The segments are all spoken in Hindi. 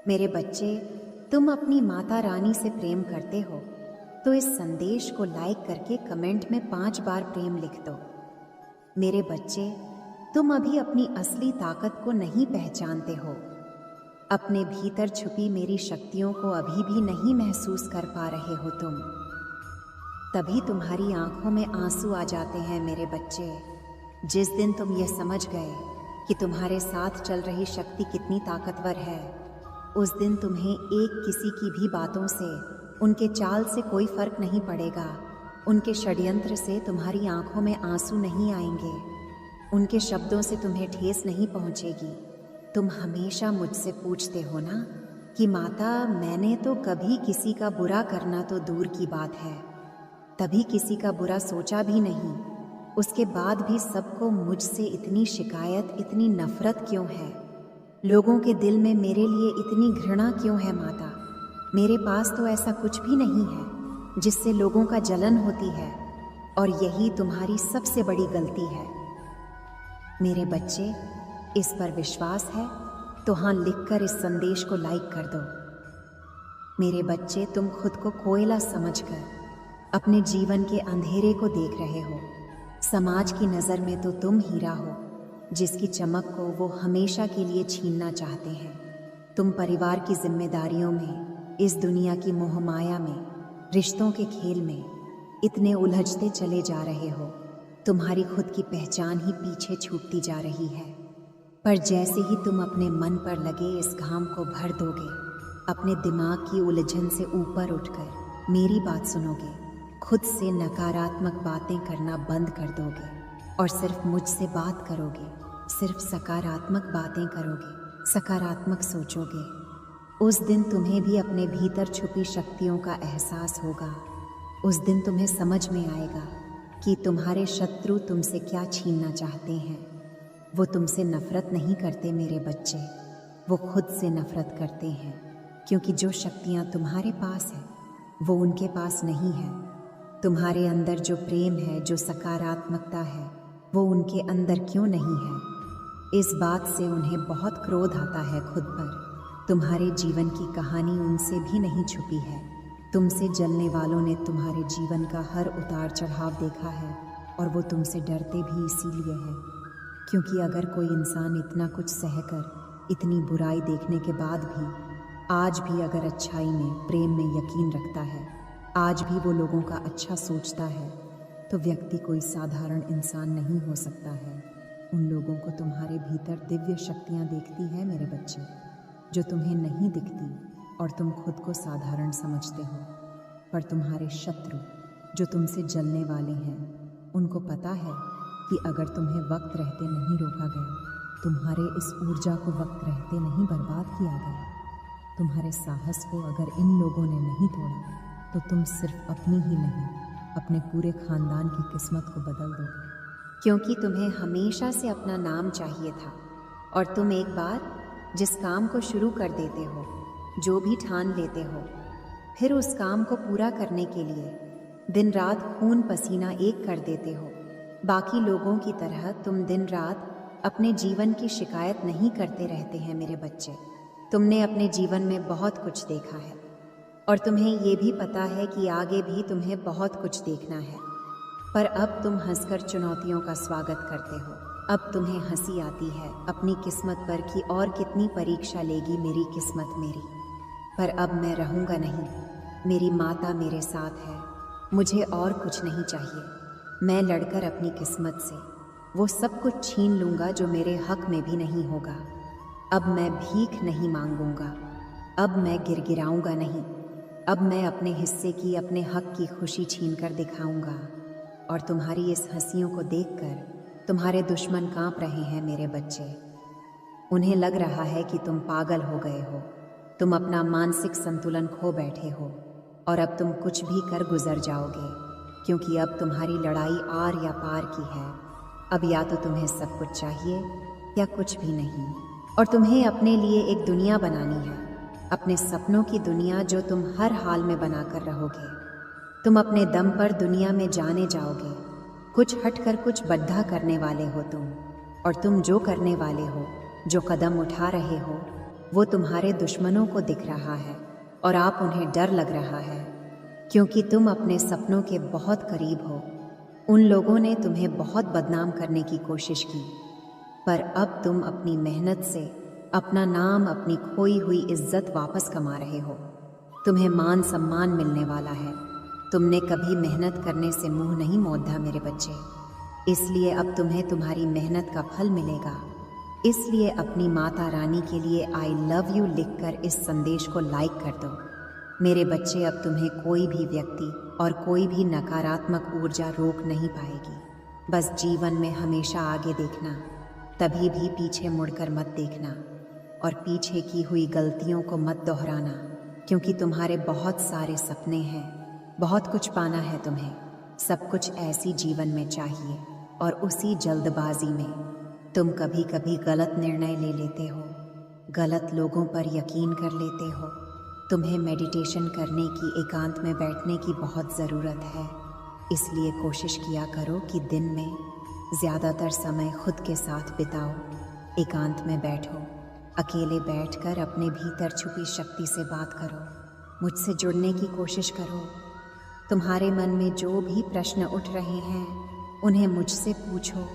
मेरे बच्चे, तुम अपनी माता रानी से प्रेम करते हो तो इस संदेश को लाइक करके कमेंट में 5 बार प्रेम लिख दो। मेरे बच्चे, तुम अभी अपनी असली ताकत को नहीं पहचानते हो। अपने भीतर छुपी मेरी शक्तियों को अभी भी नहीं महसूस कर पा रहे हो तुम। तभी तुम्हारी आंखों में आंसू आ जाते हैं मेरे बच्चे। जिस दिन तुम ये समझ गए कि तुम्हारे साथ चल रही शक्ति कितनी ताकतवर है, उस दिन तुम्हें एक किसी की भी बातों से, उनके चाल से कोई फर्क नहीं पड़ेगा। उनके षड्यंत्र से तुम्हारी आंखों में आंसू नहीं आएंगे, उनके शब्दों से तुम्हें ठेस नहीं पहुंचेगी। तुम हमेशा मुझसे पूछते हो ना कि माता, मैंने तो कभी किसी का बुरा करना तो दूर की बात है, तभी किसी का बुरा सोचा भी नहीं, उसके बाद भी सबको मुझसे इतनी शिकायत, इतनी नफरत क्यों है? लोगों के दिल में मेरे लिए इतनी घृणा क्यों है माता? मेरे पास तो ऐसा कुछ भी नहीं है जिससे लोगों का जलन होती है, और यही तुम्हारी सबसे बड़ी गलती है। मेरे बच्चे, इस पर विश्वास है तो हाँ लिखकर इस संदेश को लाइक कर दो। मेरे बच्चे, तुम खुद को कोयला समझकर अपने जीवन के अंधेरे को देख रहे हो। समाज की नज़र में तो तुम हीरा हो जिसकी चमक को वो हमेशा के लिए छीनना चाहते हैं। तुम परिवार की जिम्मेदारियों में, इस दुनिया की मोहमाया में, रिश्तों के खेल में इतने उलझते चले जा रहे हो, तुम्हारी खुद की पहचान ही पीछे छूटती जा रही है। पर जैसे ही तुम अपने मन पर लगे इस घाम को भर दोगे, अपने दिमाग की उलझन से ऊपर उठकर मेरी बात सुनोगे, खुद से नकारात्मक बातें करना बंद कर दोगे और सिर्फ मुझसे बात करोगे, सिर्फ सकारात्मक बातें करोगे, सकारात्मक सोचोगे, उस दिन तुम्हें भी अपने भीतर छुपी शक्तियों का एहसास होगा। उस दिन तुम्हें समझ में आएगा कि तुम्हारे शत्रु तुमसे क्या छीनना चाहते हैं। वो तुमसे नफरत नहीं करते मेरे बच्चे, वो खुद से नफरत करते हैं, क्योंकि जो शक्तियाँ तुम्हारे पास है वो उनके पास नहीं है। तुम्हारे अंदर जो प्रेम है, जो सकारात्मकता है, वो उनके अंदर क्यों नहीं है? इस बात से उन्हें बहुत क्रोध आता है खुद पर। तुम्हारे जीवन की कहानी उनसे भी नहीं छुपी है। तुमसे जलने वालों ने तुम्हारे जीवन का हर उतार चढ़ाव देखा है, और वो तुमसे डरते भी इसीलिए है, क्योंकि अगर कोई इंसान इतना कुछ सहकर, इतनी बुराई देखने के बाद भी आज भी अगर अच्छाई में, प्रेम में यकीन रखता है, आज भी वो लोगों का अच्छा सोचता है, तो व्यक्ति कोई साधारण इंसान नहीं हो सकता है। उन लोगों को तुम्हारे भीतर दिव्य शक्तियाँ दिखती है मेरे बच्चे, जो तुम्हें नहीं दिखती, और तुम खुद को साधारण समझते हो। पर तुम्हारे शत्रु जो तुमसे जलने वाले हैं, उनको पता है कि अगर तुम्हें वक्त रहते नहीं रोका गया, तुम्हारे इस ऊर्जा को वक्त रहते नहीं बर्बाद किया गया, तुम्हारे साहस को अगर इन लोगों ने नहीं तोड़ा, तो तुम सिर्फ अपनी ही नहीं, अपने पूरे खानदान की किस्मत को बदल दोगे। क्योंकि तुम्हें हमेशा से अपना नाम चाहिए था, और तुम एक बार जिस काम को शुरू कर देते हो, जो भी ठान लेते हो, फिर उस काम को पूरा करने के लिए दिन रात खून पसीना एक कर देते हो। बाकी लोगों की तरह तुम दिन रात अपने जीवन की शिकायत नहीं करते रहते हैं मेरे बच्चे। तुमने अपने जीवन में बहुत कुछ देखा है, और तुम्हें ये भी पता है कि आगे भी तुम्हें बहुत कुछ देखना है। पर अब तुम हंसकर चुनौतियों का स्वागत करते हो। अब तुम्हें हंसी आती है अपनी किस्मत पर कि और कितनी परीक्षा लेगी मेरी किस्मत मेरी। पर अब मैं रहूँगा नहीं, मेरी माता मेरे साथ है, मुझे और कुछ नहीं चाहिए। मैं लड़कर अपनी किस्मत से वो सब कुछ छीन लूँगा जो मेरे हक में भी नहीं होगा। अब मैं भीख नहीं मांगूंगा, अब मैं गिड़गिड़ाऊंगा नहीं, अब मैं अपने हिस्से की, अपने हक की खुशी छीन कर दिखाऊंगा। और तुम्हारी इस हंसियों को देखकर तुम्हारे दुश्मन कांप रहे हैं मेरे बच्चे। उन्हें लग रहा है कि तुम पागल हो गए हो, तुम अपना मानसिक संतुलन खो बैठे हो, और अब तुम कुछ भी कर गुजर जाओगे, क्योंकि अब तुम्हारी लड़ाई आर या पार की है। अब या तो तुम्हें सब कुछ चाहिए या कुछ भी नहीं, और तुम्हें अपने लिए एक दुनिया बनानी है, अपने सपनों की दुनिया जो तुम हर हाल में बनाकर रहोगे। तुम अपने दम पर दुनिया में जाने जाओगे, कुछ हटकर कुछ बद्धा करने वाले हो तुम, और तुम जो करने वाले हो, जो कदम उठा रहे हो, वो तुम्हारे दुश्मनों को दिख रहा है और आप उन्हें डर लग रहा है, क्योंकि तुम अपने सपनों के बहुत करीब हो। उन लोगों ने तुम्हें बहुत बदनाम करने की कोशिश की, पर अब तुम अपनी मेहनत से अपना नाम, अपनी खोई हुई इज्जत वापस कमा रहे हो। तुम्हें मान सम्मान मिलने वाला है। तुमने कभी मेहनत करने से मुंह नहीं मोड़ा मेरे बच्चे, इसलिए अब तुम्हें तुम्हारी मेहनत का फल मिलेगा। इसलिए अपनी माता रानी के लिए आई लव यू लिखकर इस संदेश को लाइक कर दो। मेरे बच्चे, अब तुम्हें कोई भी व्यक्ति और कोई भी नकारात्मक ऊर्जा रोक नहीं पाएगी। बस जीवन में हमेशा आगे देखना, तभी भी पीछे मुड़कर मत देखना, और पीछे की हुई गलतियों को मत दोहराना, क्योंकि तुम्हारे बहुत सारे सपने हैं, बहुत कुछ पाना है तुम्हें। सब कुछ ऐसी जीवन में चाहिए, और उसी जल्दबाजी में तुम कभी कभी गलत निर्णय ले लेते हो, गलत लोगों पर यकीन कर लेते हो। तुम्हें मेडिटेशन करने की, एकांत में बैठने की बहुत ज़रूरत है। इसलिए कोशिश किया करो कि दिन में ज़्यादातर समय खुद के साथ बिताओ, एकांत में बैठो, अकेले बैठकर अपने भीतर छुपी शक्ति से बात करो, मुझसे जुड़ने की कोशिश करो। तुम्हारे मन में जो भी प्रश्न उठ रहे हैं उन्हें मुझसे पूछो।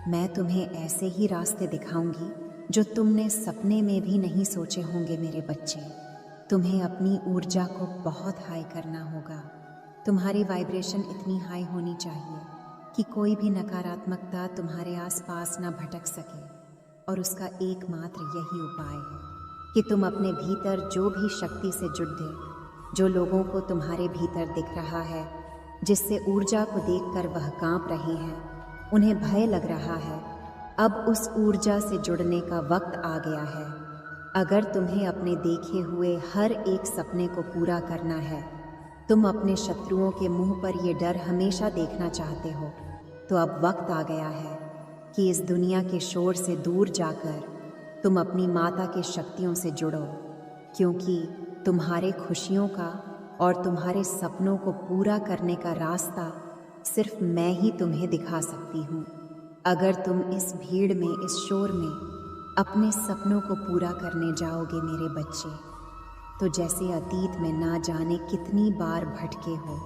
मैं तुम्हें ऐसे ही रास्ते दिखाऊंगी जो तुमने सपने में भी नहीं सोचे होंगे मेरे बच्चे। तुम्हें अपनी ऊर्जा को बहुत हाई करना होगा। तुम्हारी वाइब्रेशन इतनी हाई होनी चाहिए कि कोई भी नकारात्मकता तुम्हारे आसपास ना भटक सके। और उसका एकमात्र यही उपाय है कि तुम अपने भीतर जो भी शक्ति से जुड़ दे, जो लोगों को तुम्हारे भीतर दिख रहा है, जिससे ऊर्जा को देखकर वह कांप रहे हैं, उन्हें भय लग रहा है, अब उस ऊर्जा से जुड़ने का वक्त आ गया है। अगर तुम्हें अपने देखे हुए हर एक सपने को पूरा करना है, तुम अपने शत्रुओं के मुंह पर ये डर हमेशा देखना चाहते हो, तो अब वक्त आ गया है कि इस दुनिया के शोर से दूर जाकर तुम अपनी माता की शक्तियों से जुड़ो, क्योंकि तुम्हारे खुशियों का और तुम्हारे सपनों को पूरा करने का रास्ता सिर्फ मैं ही तुम्हें दिखा सकती हूँ। अगर तुम इस भीड़ में, इस शोर में अपने सपनों को पूरा करने जाओगे मेरे बच्चे, तो जैसे अतीत में ना जाने कितनी बार भटके हो,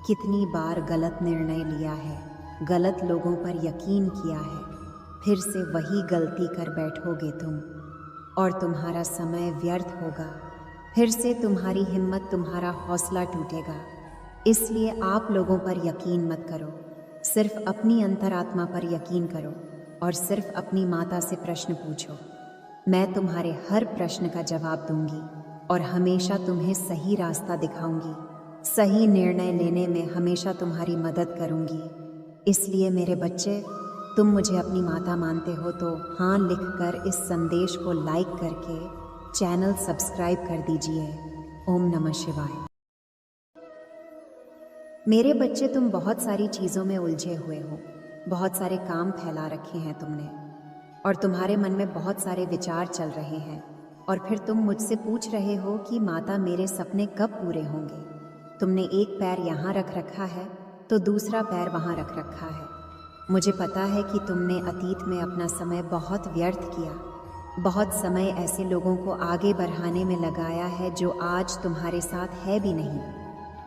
कितनी बार गलत निर्णय लिया है, गलत लोगों पर यकीन किया है, फिर से वही गलती कर बैठोगे तुम और तुम्हारा समय व्यर्थ होगा। फिर से तुम्हारी हिम्मत, तुम्हारा हौसला टूटेगा। इसलिए आप लोगों पर यकीन मत करो, सिर्फ अपनी अंतरात्मा पर यकीन करो और सिर्फ अपनी माता से प्रश्न पूछो। मैं तुम्हारे हर प्रश्न का जवाब दूंगी और हमेशा तुम्हें सही रास्ता दिखाऊंगी, सही निर्णय लेने में हमेशा तुम्हारी मदद करूंगी। इसलिए मेरे बच्चे, तुम मुझे अपनी माता मानते हो तो हाँ लिखकर इस संदेश को लाइक करके चैनल सब्सक्राइब कर दीजिए। ओम नमः शिवाय। मेरे बच्चे, तुम बहुत सारी चीज़ों में उलझे हुए हो, बहुत सारे काम फैला रखे हैं तुमने, और तुम्हारे मन में बहुत सारे विचार चल रहे हैं, और फिर तुम मुझसे पूछ रहे हो कि माता मेरे सपने कब पूरे होंगे। तुमने एक पैर यहाँ रख रखा है तो दूसरा पैर वहाँ रख रखा है। मुझे पता है कि तुमने अतीत में अपना समय बहुत व्यर्थ किया, बहुत समय ऐसे लोगों को आगे बढ़ाने में लगाया है जो आज तुम्हारे साथ है भी नहीं।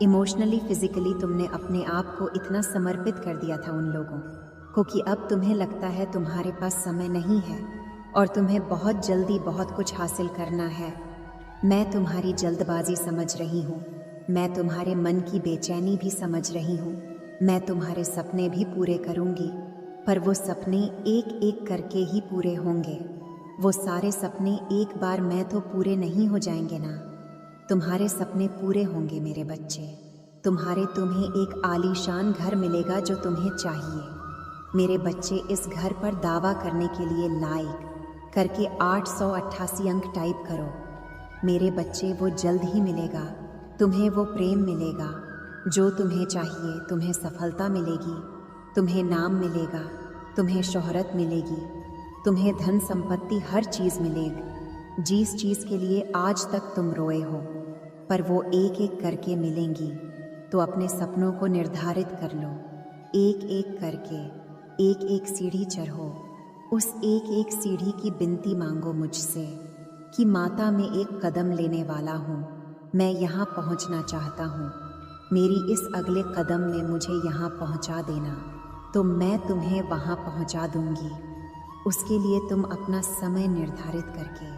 इमोशनली, फिजिकली तुमने अपने आप को इतना समर्पित कर दिया था उन लोगों को कि अब तुम्हें लगता है तुम्हारे पास समय नहीं है और तुम्हें बहुत जल्दी बहुत कुछ हासिल करना है। मैं तुम्हारी जल्दबाजी समझ रही हूँ, मैं तुम्हारे मन की बेचैनी भी समझ रही हूँ। मैं तुम्हारे सपने भी पूरे करूँगी, पर वो सपने एक एक करके ही पूरे होंगे। वो सारे सपने एक बार में तो पूरे नहीं हो जाएंगे ना। तुम्हारे सपने पूरे होंगे मेरे बच्चे। तुम्हें एक आलीशान घर मिलेगा जो तुम्हें चाहिए। मेरे बच्चे, इस घर पर दावा करने के लिए लाइक करके 888 अंक टाइप करो। मेरे बच्चे, वो जल्द ही मिलेगा। तुम्हें वो प्रेम मिलेगा जो तुम्हें चाहिए। तुम्हें सफलता मिलेगी, तुम्हें नाम मिलेगा, तुम्हें शोहरत मिलेगी, तुम्हें धन संपत्ति, हर चीज़ मिलेगी। जिस चीज़ के लिए आज तक तुम रोए हो, पर वो एक एक करके मिलेंगी। तो अपने सपनों को निर्धारित कर लो, एक एक करके, एक एक सीढ़ी चढ़ो। उस एक एक सीढ़ी की बिनती मांगो मुझसे, कि माता मैं एक कदम लेने वाला हूँ, मैं यहाँ पहुँचना चाहता हूँ, मेरी इस अगले कदम में मुझे यहाँ पहुँचा देना, तो मैं तुम्हें वहाँ पहुँचा दूँगी। उसके लिए तुम अपना समय निर्धारित करके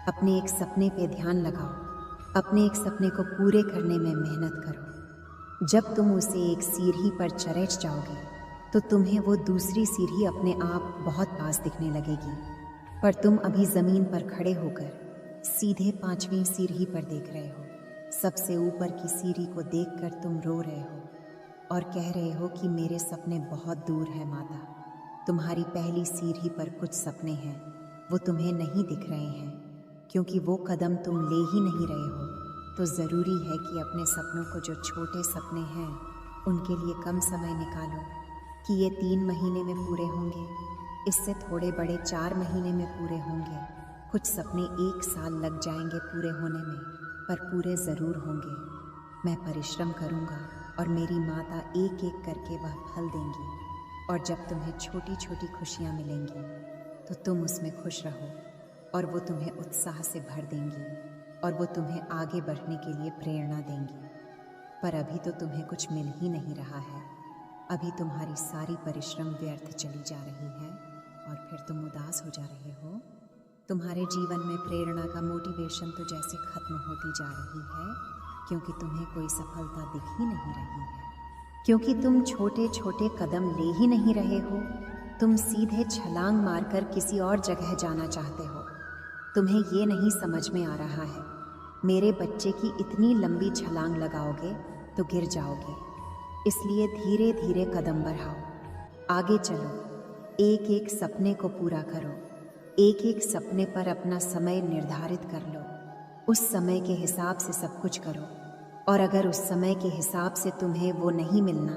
अपने एक सपने पे ध्यान लगाओ, अपने एक सपने को पूरे करने में मेहनत करो। जब तुम उसे एक सीढ़ी पर चढ़ जाओगे तो तुम्हें वो दूसरी सीढ़ी अपने आप बहुत पास दिखने लगेगी, पर तुम अभी ज़मीन पर खड़े होकर सीधे 5वीं सीढ़ी पर देख रहे हो। सबसे ऊपर की सीढ़ी को देखकर तुम रो रहे हो और कह रहे हो कि मेरे सपने बहुत दूर है माता। तुम्हारी पहली सीढ़ी पर कुछ सपने हैं, वो तुम्हें नहीं दिख रहे हैं क्योंकि वो कदम तुम ले ही नहीं रहे हो। तो ज़रूरी है कि अपने सपनों को, जो छोटे सपने हैं, उनके लिए कम समय निकालो कि ये 3 महीने में पूरे होंगे, इससे थोड़े बड़े 4 महीने में पूरे होंगे, कुछ सपने 1 साल लग जाएंगे पूरे होने में, पर पूरे ज़रूर होंगे। मैं परिश्रम करूँगा और मेरी माता एक एक करके वह फल देंगी, और जब तुम्हें छोटी छोटी खुशियाँ मिलेंगी तो तुम उसमें खुश रहो और वो तुम्हें उत्साह से भर देंगी और वो तुम्हें आगे बढ़ने के लिए प्रेरणा देंगी। पर अभी तो तुम्हें कुछ मिल ही नहीं रहा है, अभी तुम्हारी सारी परिश्रम व्यर्थ चली जा रही है और फिर तुम उदास हो जा रहे हो। तुम्हारे जीवन में प्रेरणा का मोटिवेशन तो जैसे खत्म होती जा रही है, क्योंकि तुम्हें कोई सफलता दिख ही नहीं रही है, क्योंकि तुम छोटे छोटे कदम ले ही नहीं रहे हो। तुम सीधे छलांग मारकर किसी और जगह जाना चाहते हो। तुम्हें ये नहीं समझ में आ रहा है, मेरे बच्चे की इतनी लंबी छलांग लगाओगे तो गिर जाओगे, इसलिए धीरे धीरे कदम बढ़ाओ, आगे चलो, एक एक सपने को पूरा करो, एक एक सपने पर अपना समय निर्धारित कर लो, उस समय के हिसाब से सब कुछ करो। और अगर उस समय के हिसाब से तुम्हें वो नहीं मिलना,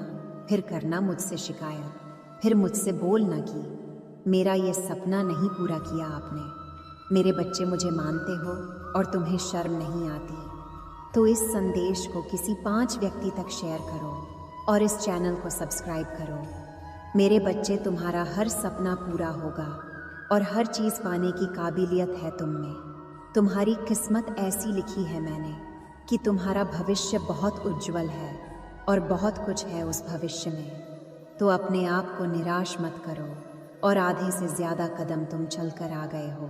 फिर करना मुझसे शिकायत, फिर मुझसे बोलना कि मेरा ये सपना नहीं पूरा किया आपने। मेरे बच्चे मुझे मानते हो और तुम्हें शर्म नहीं आती, तो इस संदेश को किसी 5 व्यक्ति तक शेयर करो और इस चैनल को सब्सक्राइब करो। मेरे बच्चे, तुम्हारा हर सपना पूरा होगा और हर चीज़ पाने की काबिलियत है तुम में। तुम्हारी किस्मत ऐसी लिखी है मैंने कि तुम्हारा भविष्य बहुत उज्जवल है और बहुत कुछ है उस भविष्य में। तो अपने आप को निराश मत करो और आधे से ज़्यादा कदम तुम चलकर आ गए हो।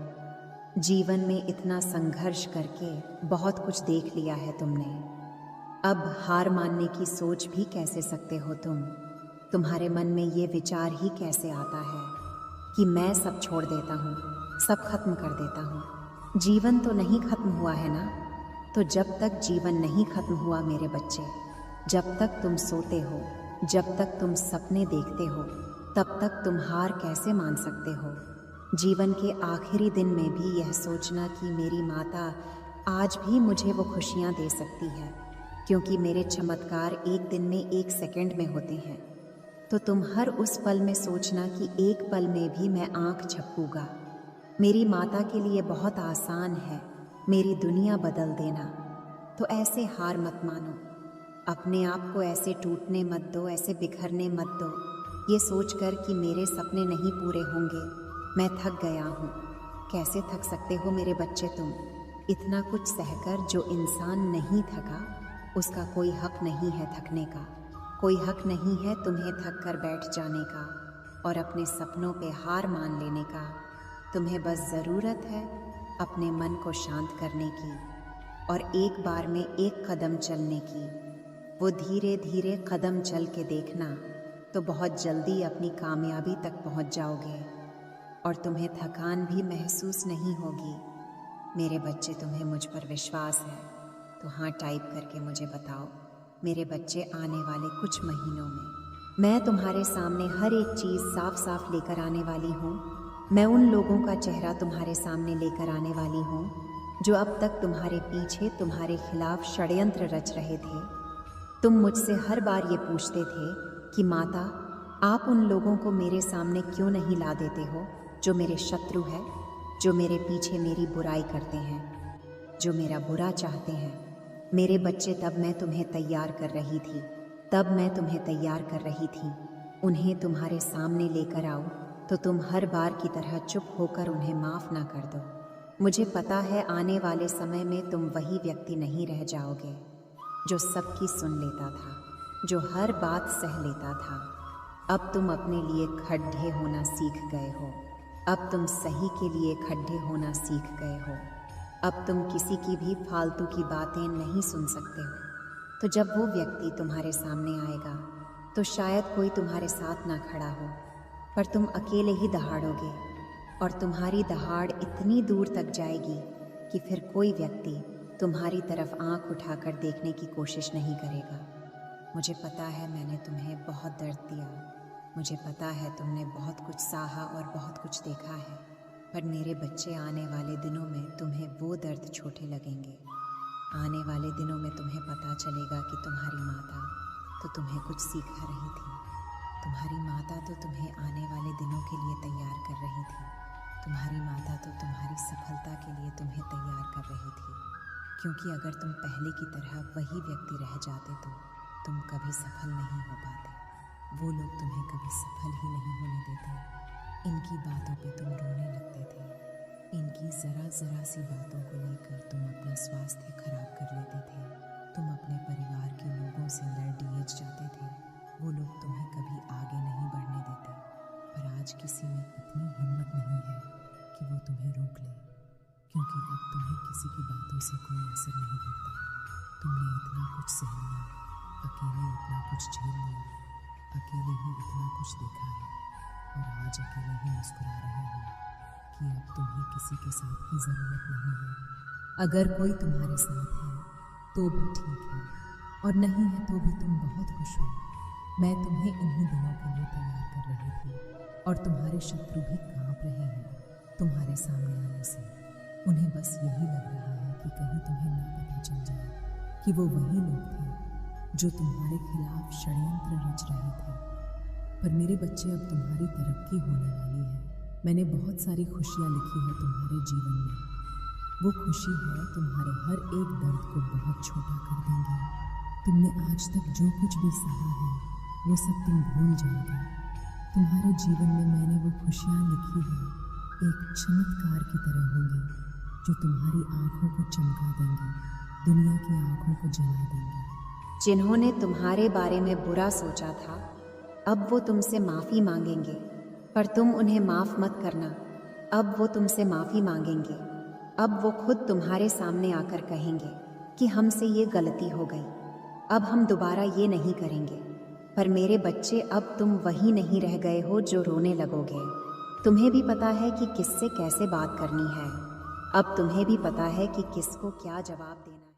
जीवन में इतना संघर्ष करके बहुत कुछ देख लिया है तुमने, अब हार मानने की सोच भी कैसे सकते हो तुम? तुम्हारे मन में ये विचार ही कैसे आता है कि मैं सब छोड़ देता हूँ, सब खत्म कर देता हूँ? जीवन तो नहीं खत्म हुआ है ना? तो जब तक जीवन नहीं खत्म हुआ मेरे बच्चे, जब तक तुम सोते हो, जब तक तुम सपने देखते हो, तब तक तुम हार कैसे मान सकते हो? जीवन के आखिरी दिन में भी यह सोचना कि मेरी माता आज भी मुझे वो खुशियाँ दे सकती है, क्योंकि मेरे चमत्कार एक दिन में 1 सेकंड में होते हैं। तो तुम हर उस पल में सोचना कि एक पल में भी मैं आँख झपकूँगा। मेरी माता के लिए बहुत आसान है मेरी दुनिया बदल देना। तो ऐसे हार मत मानो, अपने आप को ऐसे टूटने मत दो, ऐसे बिखरने मत दो, ये सोचकर कि मेरे सपने नहीं पूरे होंगे, मैं थक गया हूँ। कैसे थक सकते हो मेरे बच्चे तुम? इतना कुछ सहकर जो इंसान नहीं थका, उसका कोई हक नहीं है थकने का, कोई हक नहीं है तुम्हें थक कर बैठ जाने का और अपने सपनों पे हार मान लेने का। तुम्हें बस ज़रूरत है अपने मन को शांत करने की और एक बार में 1 कदम चलने की। वो धीरे धीरे कदम चल के देखना, तो बहुत जल्दी अपनी कामयाबी तक पहुंच जाओगे और तुम्हें थकान भी महसूस नहीं होगी। मेरे बच्चे, तुम्हें मुझ पर विश्वास है तो हाँ टाइप करके मुझे बताओ। मेरे बच्चे, आने वाले कुछ महीनों में मैं तुम्हारे सामने हर एक चीज़ साफ साफ लेकर आने वाली हूँ। मैं उन लोगों का चेहरा तुम्हारे सामने लेकर आने वाली हूँ जो अब तक तुम्हारे पीछे, तुम्हारे खिलाफ षड्यंत्र रच रहे थे। तुम मुझसे हर बार ये पूछते थे कि माता, आप उन लोगों को मेरे सामने क्यों नहीं ला देते हो जो मेरे शत्रु है, जो मेरे पीछे मेरी बुराई करते हैं, जो मेरा बुरा चाहते हैं। मेरे बच्चे, तब मैं तुम्हें तैयार कर रही थी, तब मैं तुम्हें तैयार कर रही थी। उन्हें तुम्हारे सामने लेकर आओ तो तुम हर बार की तरह चुप होकर उन्हें माफ़ ना कर दो। मुझे पता है आने वाले समय में तुम वही व्यक्ति नहीं रह जाओगे जो सबकी सुन लेता था, जो हर बात सह लेता था। अब तुम अपने लिए खड्डे होना सीख गए हो। अब तुम सही के लिए खड्डे होना सीख गए हो। अब तुम किसी की भी फालतू की बातें नहीं सुन सकते हो। तो जब वो व्यक्ति तुम्हारे सामने आएगा तो शायद कोई तुम्हारे साथ ना खड़ा हो, पर तुम अकेले ही दहाड़ोगे और तुम्हारी दहाड़ इतनी दूर तक जाएगी कि फिर कोई व्यक्ति तुम्हारी तरफ आंख उठाकर देखने की कोशिश नहीं करेगा। मुझे पता है मैंने तुम्हें बहुत दर्द दिया, मुझे पता है तुमने बहुत कुछ सहा और बहुत कुछ देखा है, पर मेरे बच्चे आने वाले दिनों में तुम्हें वो दर्द छोटे लगेंगे। आने वाले दिनों में तुम्हें पता चलेगा कि तुम्हारी माता तो तुम्हें कुछ सिखा रही थी, तुम्हारी माता तो तुम्हें आने वाले दिनों के लिए तैयार कर रही थी, तुम्हारी माता तो तुम्हारी सफलता के लिए तुम्हें तैयार कर रही थी। क्योंकि अगर तुम पहले की तरह वही व्यक्ति रह जाते तो तुम कभी सफल नहीं हो पाते। वो लोग तुम्हें कभी सफल ही नहीं होने देते। इनकी बातों पे तुम रोने लगते थे, इनकी ज़रा ज़रा सी बातों को लेकर तुम अपना स्वास्थ्य खराब कर लेते थे, तुम अपने परिवार के लोगों से लड़ डिएच जाते थे। वो लोग तुम्हें कभी आगे नहीं बढ़ने देते, पर आज किसी में इतनी हिम्मत नहीं है कि वो तुम्हें रोक ले, क्योंकि अब तुम्हें किसी की बातों से कोई असर नहीं पड़ता। तुमने इतना कुछ सह लिया, अकेले इतना कुछ झेल लिया, अकेले ही इतना कुछ देखा है और आज अकेले ही मुस्कुरा रहे हो कि अब तुम्हें किसी के साथ की ज़रूरत नहीं है। अगर कोई तुम्हारे साथ है तो भी ठीक है, और नहीं है तो भी तुम बहुत खुश हो। मैं तुम्हें इन्हीं दिनों के लिए तैयार कर रही थी और तुम्हारे शत्रु भी कांप रहे हैं तुम्हारे सामने आने से। उन्हें बस यही लग रहा है कि कहीं तुम्हें ना पता चल जाए कि वो वही लोग थे जो तुम्हारे खिलाफ षड्यंत्र रच रहे थे। पर मेरे बच्चे, अब तुम्हारी तरक्की होने वाली है। मैंने बहुत सारी खुशियाँ लिखी है तुम्हारे जीवन में। वो खुशी है तुम्हारे हर एक दर्द को बहुत छोटा कर देंगे। तुमने आज तक जो कुछ भी सहा है वो सब तुम भूल जाओगे। तुम्हारे जीवन में मैंने वो खुशियाँ लिखी है, एक चमत्कार की तरह होंगी जो तुम्हारी आँखों को चमका देंगे, दुनिया की आँखों को जला देंगे। जिन्होंने तुम्हारे बारे में बुरा सोचा था अब वो तुमसे माफ़ी मांगेंगे, पर तुम उन्हें माफ़ मत करना। अब वो तुमसे माफ़ी मांगेंगे। अब वो खुद तुम्हारे सामने आकर कहेंगे कि हमसे ये गलती हो गई, अब हम दोबारा ये नहीं करेंगे। पर मेरे बच्चे, अब तुम वही नहीं रह गए हो जो रोने लगोगे। तुम्हें भी पता है कि किससे कैसे बात करनी है। अब तुम्हें भी पता है कि किसको क्या जवाब देना है।